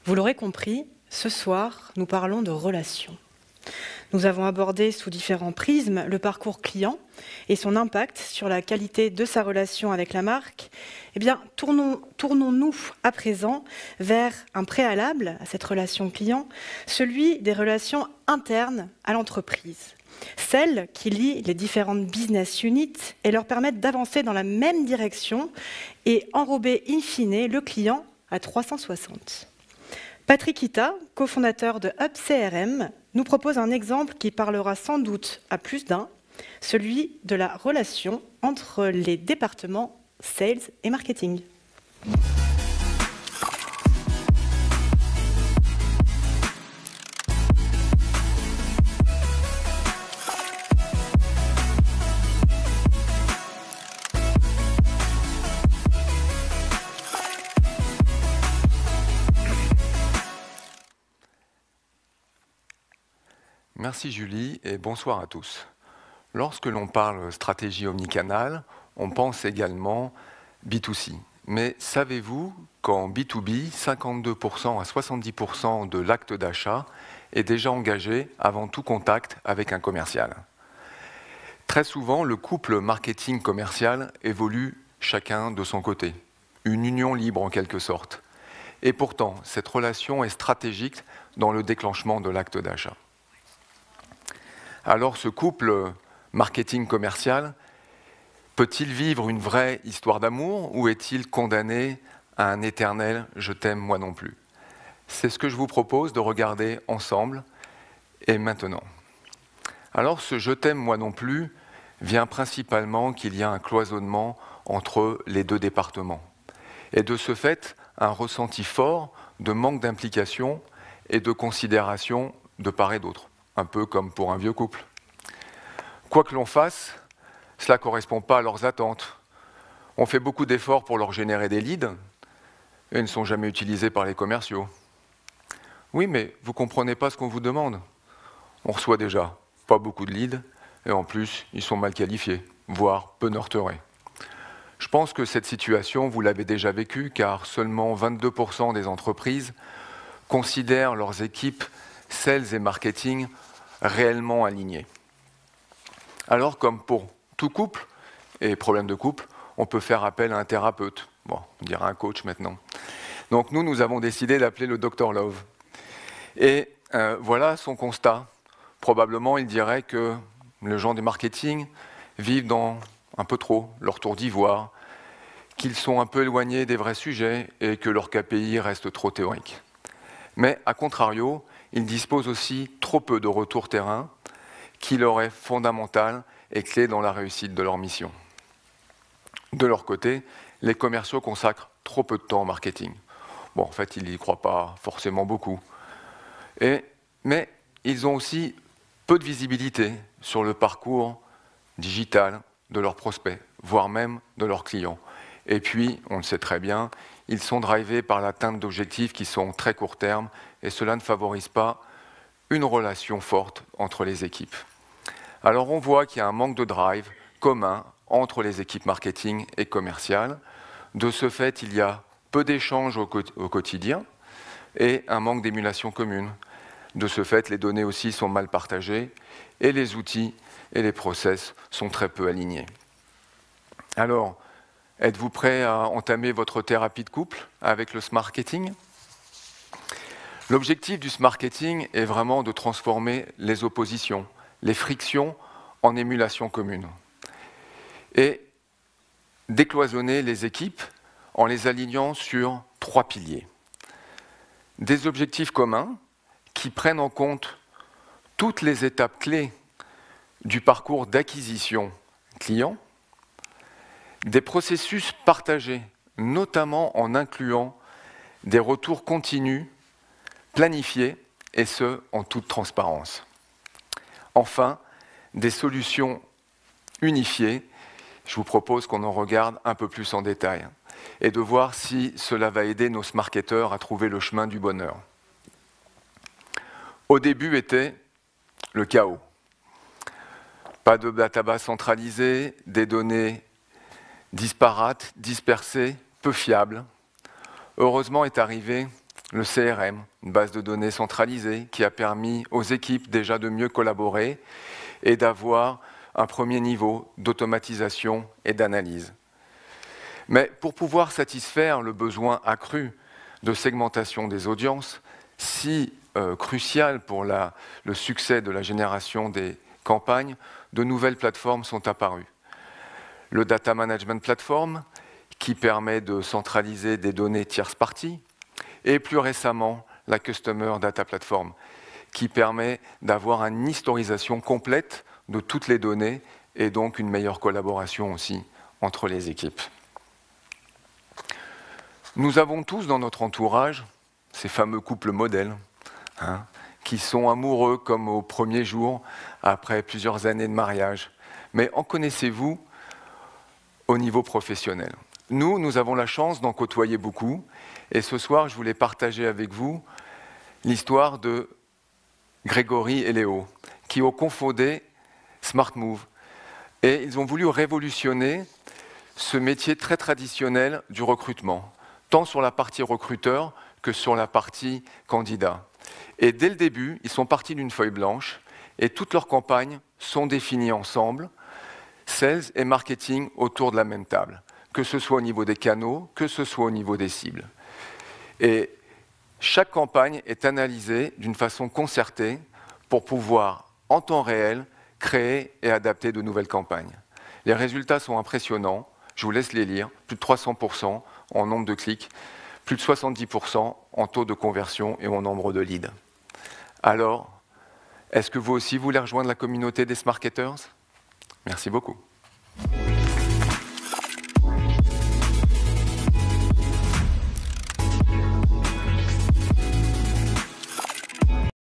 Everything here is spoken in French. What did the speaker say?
Vous l'aurez compris, ce soir, nous parlons de relations. Nous avons abordé sous différents prismes le parcours client et son impact sur la qualité de sa relation avec la marque. Eh bien, tournons-nous à présent vers un préalable à cette relation client, celui des relations internes à l'entreprise. Celles qui lient les différentes business units et leur permettent d'avancer dans la même direction et enrober in fine le client à 360. Patrick Ita, cofondateur de Hub CRM, nous propose un exemple qui parlera sans doute à plus d'un, celui de la relation entre les départements sales et marketing. Merci Julie et bonsoir à tous. Lorsque l'on parle stratégie omnicanal, on pense également B2C. Mais savez-vous qu'en B2B, 52% à 70% de l'acte d'achat est déjà engagé avant tout contact avec un commercial? Très souvent, le couple marketing-commercial évolue chacun de son côté. Une union libre en quelque sorte. Et pourtant, cette relation est stratégique dans le déclenchement de l'acte d'achat. Alors ce couple marketing-commercial peut-il vivre une vraie histoire d'amour ou est-il condamné à un éternel « je t'aime moi non plus ». C'est ce que je vous propose de regarder ensemble et maintenant. Alors ce « je t'aime moi non plus » vient principalement qu'il y a un cloisonnement entre les deux départements. Et de ce fait, un ressenti fort de manque d'implication et de considération de part et d'autre. Un peu comme pour un vieux couple. Quoi que l'on fasse, cela ne correspond pas à leurs attentes. On fait beaucoup d'efforts pour leur générer des leads et ils ne sont jamais utilisés par les commerciaux. Oui, mais vous ne comprenez pas ce qu'on vous demande. On reçoit déjà pas beaucoup de leads et en plus, ils sont mal qualifiés, voire peu norterés. Je pense que cette situation, vous l'avez déjà vécue car seulement 22% des entreprises considèrent leurs équipes sales et marketing réellement alignés. Alors, comme pour tout couple et problème de couple, on peut faire appel à un thérapeute. Bon, on dirait un coach maintenant. Donc nous avons décidé d'appeler le Dr Love. Et voilà son constat. Probablement, il dirait que les gens du marketing vivent dans un peu trop leur tour d'ivoire, qu'ils sont un peu éloignés des vrais sujets et que leur KPI reste trop théorique. Mais, à contrario, ils disposent aussi trop peu de retour terrain qui leur est fondamental et clé dans la réussite de leur mission. De leur côté, les commerciaux consacrent trop peu de temps au marketing. Bon, en fait, ils n'y croient pas forcément beaucoup. Mais ils ont aussi peu de visibilité sur le parcours digital de leurs prospects, voire même de leurs clients. Et puis, on le sait très bien, ils sont drivés par l'atteinte d'objectifs qui sont très court terme et cela ne favorise pas une relation forte entre les équipes. Alors on voit qu'il y a un manque de drive commun entre les équipes marketing et commerciales. De ce fait, il y a peu d'échanges au quotidien et un manque d'émulation commune. De ce fait, les données aussi sont mal partagées et les outils et les process sont très peu alignés. Alors, êtes-vous prêt à entamer votre thérapie de couple avec le Smarketing ? L'objectif du Smarketing est vraiment de transformer les oppositions, les frictions en émulation commune et décloisonner les équipes en les alignant sur 3 piliers. Des objectifs communs qui prennent en compte toutes les étapes clés du parcours d'acquisition client, des processus partagés, notamment en incluant des retours continus, planifiés, et ce, en toute transparence. Enfin, des solutions unifiées. Je vous propose qu'on en regarde un peu plus en détail et de voir si cela va aider nos smarketeurs à trouver le chemin du bonheur. Au début était le chaos. Pas de database centralisée, des données disparates, dispersées, peu fiables. Heureusement est arrivé le CRM, une base de données centralisée qui a permis aux équipes déjà de mieux collaborer et d'avoir un premier niveau d'automatisation et d'analyse. Mais pour pouvoir satisfaire le besoin accru de segmentation des audiences, si crucial pour le succès de la génération des campagnes, de nouvelles plateformes sont apparues. Le Data Management Platform, qui permet de centraliser des données tierces parties, et plus récemment, la Customer Data Platform, qui permet d'avoir une historisation complète de toutes les données et donc une meilleure collaboration aussi entre les équipes. Nous avons tous dans notre entourage ces fameux couples modèles, qui sont amoureux comme au premier jour, après plusieurs années de mariage. Mais en connaissez-vous au niveau professionnel? Nous avons la chance d'en côtoyer beaucoup, et ce soir, je voulais partager avec vous l'histoire de Grégory et Léo, qui ont confondé SmartMove. Et ils ont voulu révolutionner ce métier très traditionnel du recrutement, tant sur la partie recruteur que sur la partie candidat. Et dès le début, ils sont partis d'une feuille blanche, et toutes leurs campagnes sont définies ensemble, sales et marketing autour de la même table, que ce soit au niveau des canaux, que ce soit au niveau des cibles. Et chaque campagne est analysée d'une façon concertée pour pouvoir, en temps réel, créer et adapter de nouvelles campagnes. Les résultats sont impressionnants, je vous laisse les lire, plus de 300% en nombre de clics, plus de 70% en taux de conversion et en nombre de leads. Alors, est-ce que vous aussi voulez rejoindre la communauté des Smarketers ? Merci beaucoup.